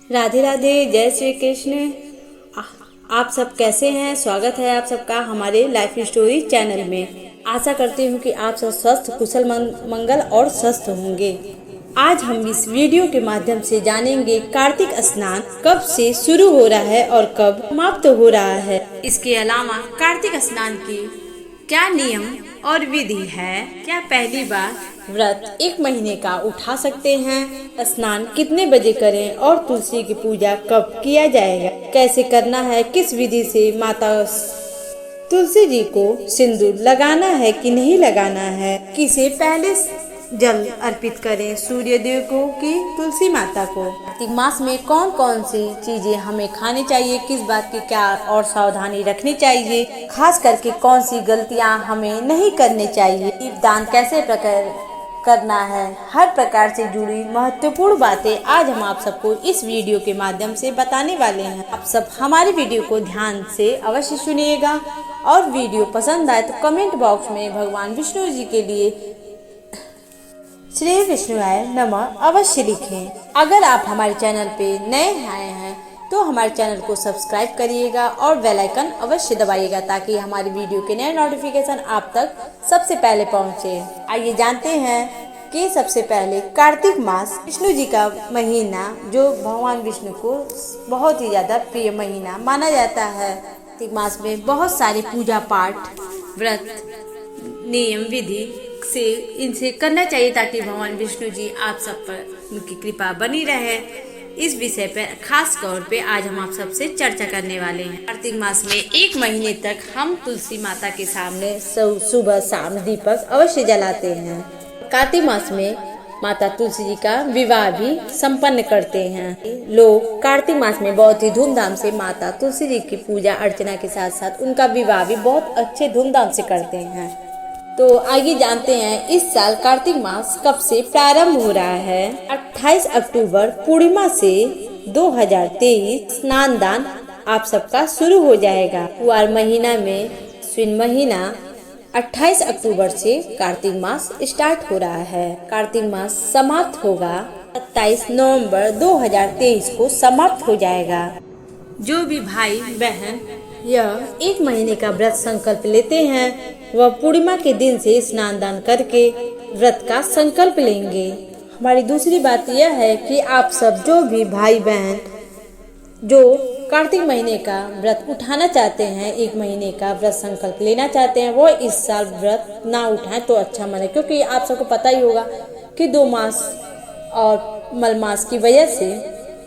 राधे राधे, जय श्री कृष्ण। आप सब कैसे हैं? स्वागत है आप सबका हमारे लाइफ स्टोरी चैनल में। आशा करती हूँ कि आप सब स्वस्थ कुशल मंगल और स्वस्थ होंगे। आज हम इस वीडियो के माध्यम से जानेंगे कार्तिक स्नान कब से शुरू हो रहा है और कब समाप्त हो रहा है। इसके अलावा कार्तिक स्नान की क्या नियम और विधि है, क्या पहली बार व्रत 1 महीने का उठा सकते हैं, स्नान कितने बजे करें और तुलसी की पूजा कब किया जाएगा, कैसे करना है, किस विधि से माता तुलसी जी को सिंदूर लगाना है कि नहीं लगाना है, किसे पहले जल अर्पित करें, सूर्य देव को कि तुलसी माता को। कार्तिक मास में कौन कौन सी चीजें हमें खानी चाहिए, किस बात की क्या और सावधानी रखनी चाहिए, खास करके कौन सी गलतियां हमें नहीं करनी चाहिए, दीपदान कैसे करना है, हर प्रकार से जुड़ी महत्वपूर्ण बातें आज हम आप सबको इस वीडियो के माध्यम से बताने वाले हैं। आप सब हमारी वीडियो को ध्यान से अवश्य सुनिएगा और वीडियो पसंद आए तो कमेंट बॉक्स में भगवान विष्णु जी के लिए श्री विष्णुआय नमः अवश्य लिखें। अगर आप हमारे चैनल पे नए आए हैं तो हमारे चैनल को सब्सक्राइब करिएगा और बेल आइकन अवश्य दबाइएगा ताकि हमारी वीडियो के नए नोटिफिकेशन आप तक सबसे पहले पहुंचे। आइए जानते हैं कि सबसे पहले कार्तिक मास विष्णु जी का महीना, जो भगवान विष्णु को बहुत ही ज्यादा प्रिय महीना माना जाता है। कार्तिक मास में बहुत सारे पूजा पाठ, व्रत, नियम विधि से इनसे करना चाहिए ताकि भगवान विष्णु जी आप सब पर उनकी कृपा बनी रहे। इस विषय पर खास तौर पे आज हम आप सबसे चर्चा करने वाले हैं। कार्तिक मास में 1 महीने तक हम तुलसी माता के सामने सुबह शाम दीपक अवश्य जलाते हैं। कार्तिक मास में माता तुलसी जी का विवाह भी संपन्न करते हैं। लोग कार्तिक मास में बहुत ही धूमधाम से माता तुलसी जी की पूजा अर्चना के साथ साथ उनका विवाह भी बहुत अच्छे धूमधाम से करते हैं। तो आइए जानते हैं इस साल कार्तिक मास कब से प्रारंभ हो रहा है। 28 अक्टूबर पूर्णिमा से 2023 स्नान दान आप सबका शुरू हो जाएगा। कुआर महीना में श्विन महीना 28 अक्टूबर से कार्तिक मास स्टार्ट हो रहा है। कार्तिक मास समाप्त होगा 27 नवंबर 2023 को समाप्त हो जाएगा। जो भी भाई बहन यह 1 महीने का व्रत संकल्प लेते हैं वह पूर्णिमा के दिन से स्नान दान करके व्रत का संकल्प लेंगे। हमारी दूसरी बात यह है कि आप सब जो भी भाई बहन जो कार्तिक महीने का व्रत उठाना चाहते हैं, 1 महीने का व्रत संकल्प लेना चाहते हैं, वो इस साल व्रत ना उठाएं तो अच्छा माने, क्योंकि आप सबको पता ही होगा कि 2 मास और मलमास की वजह से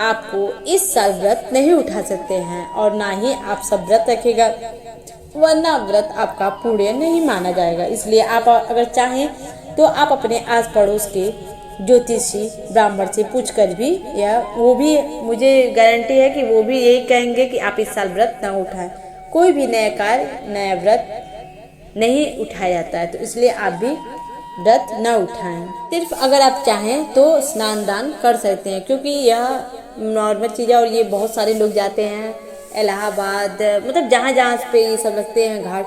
आपको इस साल व्रत नहीं उठा सकते हैं और ना ही आप सब व्रत रखेगा, वरना व्रत आपका पूर्ण नहीं माना जाएगा। इसलिए आप अगर चाहें तो आप अपने आस पड़ोस के ज्योतिषी ब्राह्मण से पूछकर भी, या वो भी मुझे गारंटी है कि वो भी यही कहेंगे कि आप इस साल व्रत न उठाएं। कोई भी नया कार्य, नया व्रत नहीं उठाया जाता है, तो इसलिए आप भी व्रत न उठाएं। सिर्फ अगर आप चाहें तो स्नान दान कर सकते हैं, क्योंकि यह नॉर्मल चीज़ है और ये बहुत सारे लोग जाते हैं इलाहाबाद, मतलब जहाँ जहाँ पे ये सब लगते हैं घाट,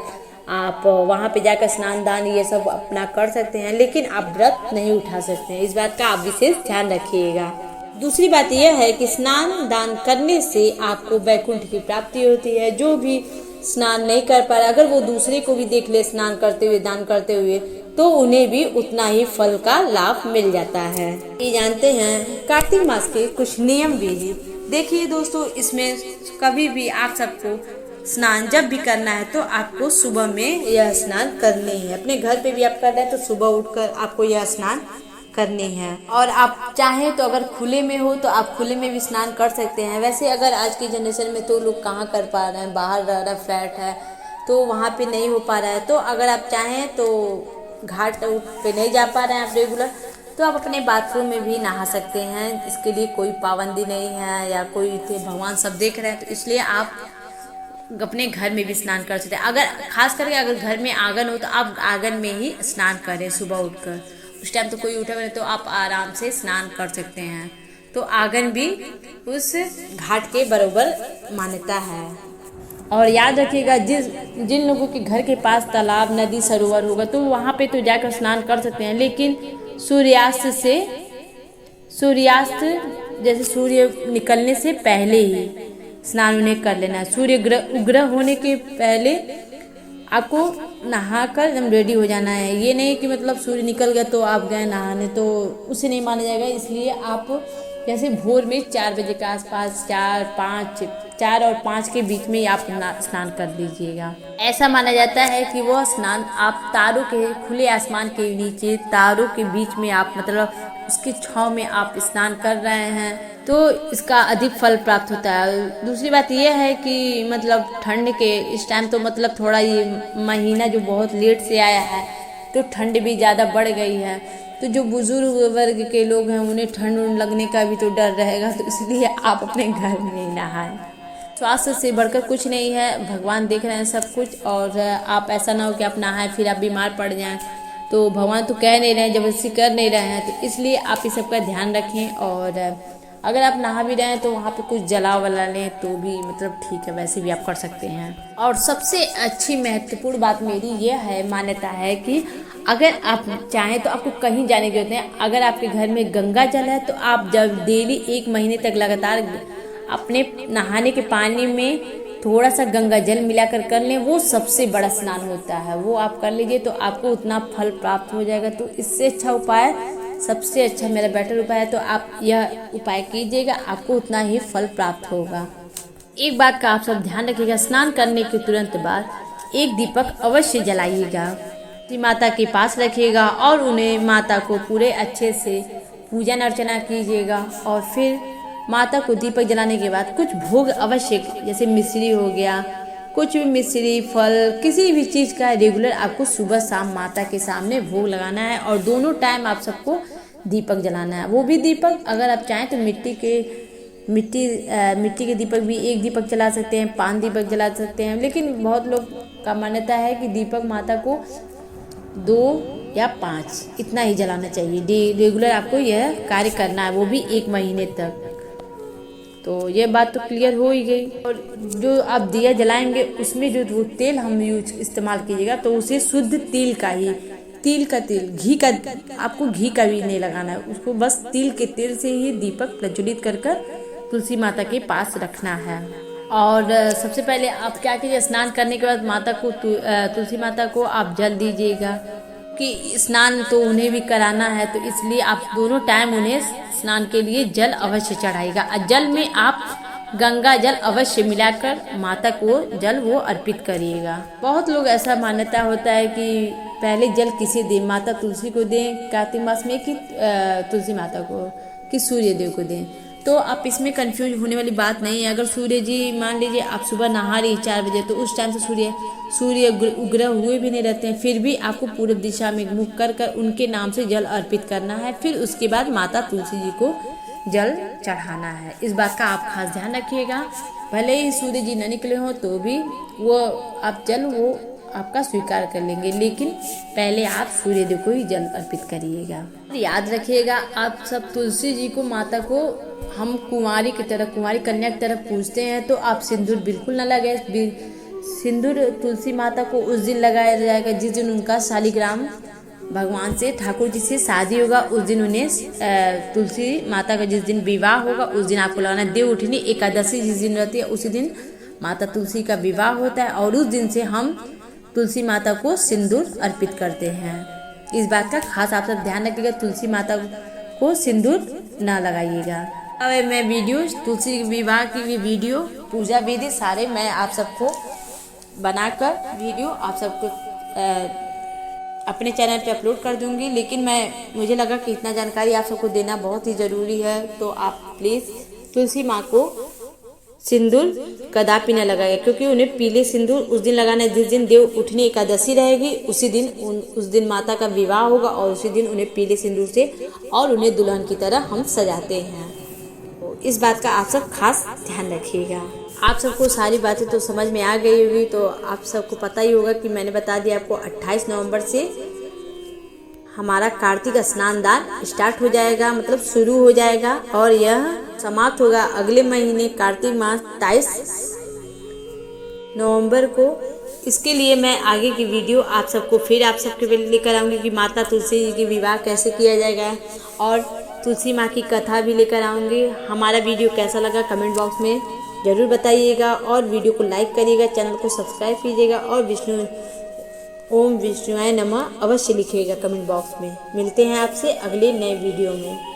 आप वहाँ पे जाकर स्नान दान ये सब अपना कर सकते हैं, लेकिन आप व्रत नहीं उठा सकते हैं। इस बात का आप विशेष ध्यान रखिएगा। दूसरी बात यह है कि स्नान दान करने से आपको वैकुंठ की प्राप्ति होती है। जो भी स्नान नहीं कर पा रहा, अगर वो दूसरे को भी देख ले स्नान करते हुए, दान करते हुए, तो उन्हें भी उतना ही फल का लाभ मिल जाता है। ये जानते हैं कार्तिक मास के कुछ नियम विधि। देखिए दोस्तों, इसमें कभी भी आप सबको स्नान जब भी करना है तो आपको सुबह में यह स्नान करनी है। अपने घर पे भी आप कर रहे हैं तो सुबह उठकर आपको यह स्नान करनी है। और आप चाहें तो अगर खुले में हो तो आप खुले में भी स्नान कर सकते हैं। वैसे अगर आज की जनरेशन में तो लोग कहाँ कर पा रहे हैं, बाहर रह रहा फ्लैट है तो वहाँ पे नहीं हो पा रहा है। तो अगर आप चाहें तो घाट पे नहीं जा पा रहे हैं आप रेगुलर, तो आप अपने बाथरूम में भी नहा सकते हैं। इसके लिए कोई पाबंदी नहीं है, या कोई भगवान सब देख रहे हैं, तो इसलिए आप अपने घर में भी स्नान कर सकते हैं। अगर खास करके अगर घर में आंगन हो तो आप आंगन में ही स्नान करें सुबह उठकर। उस टाइम तो कोई उठा हुआ तो आप आराम से स्नान कर सकते हैं। तो आंगन भी उस घाट के बराबर मान्यता है। और याद रखिएगा, जिन लोगों के घर के पास तालाब, नदी, सरोवर होगा तो वहाँ पे तो जाकर स्नान कर सकते हैं, लेकिन सूर्यास्त जैसे सूर्य निकलने से पहले ही स्नान उन्हें कर लेना है। सूर्य उग्र होने के पहले आपको नहाकर एकदम रेडी हो जाना है। ये नहीं कि मतलब सूर्य निकल गया तो आप गए नहाने, तो उसे नहीं माना जाएगा। इसलिए आप जैसे भोर में 4 बजे के आसपास 4 और 5 के बीच में आप स्नान कर लीजिएगा। ऐसा माना जाता है कि वह स्नान आप तारों के खुले आसमान के नीचे तारों के बीच में आप मतलब उसकी छांव में आप स्नान कर रहे हैं तो इसका अधिक फल प्राप्त होता है। दूसरी बात यह है कि मतलब ठंड के इस टाइम तो मतलब थोड़ा ये महीना जो बहुत लेट से आया है तो ठंड भी ज़्यादा बढ़ गई है, तो जो बुजुर्ग वर्ग के लोग हैं उन्हें ठंड लगने का भी तो डर रहेगा, तो इसलिए आप अपने घर में ही नहाएं। स्वास्थ्य से बढ़कर कुछ नहीं है, भगवान देख रहे हैं सब कुछ। और आप ऐसा ना हो कि आप नहाएं फिर आप बीमार पड़ जाएं, तो भगवान तो कह नहीं रहे हैं, जबरदस्ती कर नहीं रहे हैं, तो इसलिए आप इस सब का ध्यान रखें। और अगर आप नहा भी रहे हैं तो वहाँ पे कुछ जला वला लें तो भी मतलब ठीक है, वैसे भी आप कर सकते हैं। और सबसे अच्छी महत्वपूर्ण बात मेरी ये है, मान्यता है कि अगर आप चाहें तो आपको कहीं जाने की जरूरत नहीं। अगर आपके घर में गंगा जल है तो आप जब डेली 1 महीने तक लगातार अपने नहाने के पानी में थोड़ा सा गंगा जल मिलाकर कर लें, वो सबसे बड़ा स्नान होता है, वो आप कर लीजिए तो आपको उतना फल प्राप्त हो जाएगा। तो इससे अच्छा उपाय, सबसे अच्छा मेरा बेटर उपाय है, तो आप यह उपाय कीजिएगा, आपको उतना ही फल प्राप्त होगा। एक बात का आप सब ध्यान रखिएगा, स्नान करने के तुरंत बाद एक दीपक अवश्य जलाइएगा, माता के पास रखिएगा और उन्हें माता को पूरे अच्छे से पूजन अर्चना कीजिएगा। और फिर माता को दीपक जलाने के बाद कुछ भोग अवश्य, जैसे मिश्री हो गया, कुछ भी मिश्री फल किसी भी चीज़ का रेगुलर आपको सुबह शाम माता के सामने भोग लगाना है। और दोनों टाइम आप सबको दीपक जलाना है। वो भी दीपक अगर आप चाहें तो मिट्टी के दीपक भी, एक दीपक जला सकते हैं, 5 दीपक जला सकते हैं, लेकिन बहुत लोग का मान्यता है कि दीपक माता को 2 या 5 इतना ही जलाना चाहिए। रेगुलर आपको यह कार्य करना है, वो भी 1 महीने तक। तो ये बात तो क्लियर हो ही गई। और जो आप दिया जलाएंगे उसमें जो वो तेल हम इस्तेमाल कीजिएगा तो उसे शुद्ध तिल का ही, तिल का तेल, घी का, आपको घी का भी नहीं लगाना है, उसको बस तिल के तेल से ही दीपक प्रज्वलित कर तुलसी माता के पास रखना है। और सबसे पहले आप क्या कीजिए, स्नान करने के बाद माता को तुलसी माता को आप जल दीजिएगा, कि स्नान तो उन्हें भी कराना है, तो इसलिए आप दोनों टाइम उन्हें स्नान के लिए जल अवश्य चढ़ाइएगा। और जल में आप गंगा जल अवश्य मिलाकर माता को जल वो अर्पित करिएगा। बहुत लोग ऐसा मान्यता होता है कि पहले जल किसे दें, माता तुलसी को दें कार्तिक मास में कि तुलसी माता को, कि सूर्य देव को दें। तो आप इसमें कंफ्यूज होने वाली बात नहीं है। अगर सूर्य जी मान लीजिए आप सुबह नहा रही 4 बजे, तो उस टाइम से सूर्य उग्र हुए भी नहीं रहते हैं, फिर भी आपको पूर्व दिशा में मुख कर उनके नाम से जल अर्पित करना है। फिर उसके बाद माता तुलसी जी को जल चढ़ाना है। इस बात का आप खास ध्यान रखिएगा। भले ही सूर्य जी न निकले हों तो भी वो आप जल वो आपका स्वीकार कर लेंगे, लेकिन पहले आप सूर्य देव को ही जल अर्पित करिएगा। याद रखिएगा, आप सब तुलसी जी को, माता को हम कुंवारी की तरह, कुंवारी कन्या की तरह पूजते हैं, तो आप सिंदूर बिल्कुल न लगाए। सिंदूर तुलसी माता को उस दिन लगाया जाएगा जिस दिन उनका शालिग्राम भगवान से, ठाकुर जी से शादी होगा, उस दिन उन्हें तुलसी माता का जिस दिन विवाह होगा उस दिन आपको लगाना है। देवउठनी एकादशी जिस दिन रहती है उसी दिन माता तुलसी का विवाह होता है, और उस दिन से हम तुलसी माता को सिंदूर अर्पित करते हैं। इस बात का खास आप सब ध्यान रखिएगा, तुलसी माता को सिंदूर न लगाइएगा। अब मैं वीडियो, तुलसी विवाह की भी वीडियो, पूजा विधि सारे मैं आप सबको बनाकर वीडियो आप सबको अपने चैनल पे अपलोड कर दूंगी। लेकिन मुझे लगा कि इतना जानकारी आप सबको देना बहुत ही ज़रूरी है, तो आप प्लीज़ तुलसी माँ को सिंदूर कदापि न लगाएगा, क्योंकि उन्हें पीले सिंदूर उस दिन लगाना है जिस दिन देव उठनी एकादशी रहेगी, उसी दिन उस दिन माता का विवाह होगा, और उसी दिन उन्हें पीले सिंदूर से और उन्हें दुल्हन की तरह हम सजाते हैं। तो इस बात का आप सब खास ध्यान रखिएगा। आप सबको सारी बातें तो समझ में आ गई होगी, तो आप सबको पता ही होगा कि मैंने बता दिया आपको 28 नवंबर से हमारा कार्तिक स्नान दान स्टार्ट हो जाएगा, मतलब शुरू हो जाएगा, और यह समाप्त होगा अगले महीने कार्तिक मास 23 नवंबर को। इसके लिए मैं आगे की वीडियो आप सबको फिर आप सबके लिए लेकर आऊँगी कि माता तुलसी जी की विवाह कैसे किया जाएगा, और तुलसी माँ की कथा भी लेकर आऊँगी। हमारा वीडियो कैसा लगा कमेंट बॉक्स में ज़रूर बताइएगा और वीडियो को लाइक करिएगा, चैनल को सब्सक्राइब कीजिएगा और ओम विष्णुआय नमः अवश्य लिखिएगा कमेंट बॉक्स में। मिलते हैं आपसे अगले नए वीडियो में।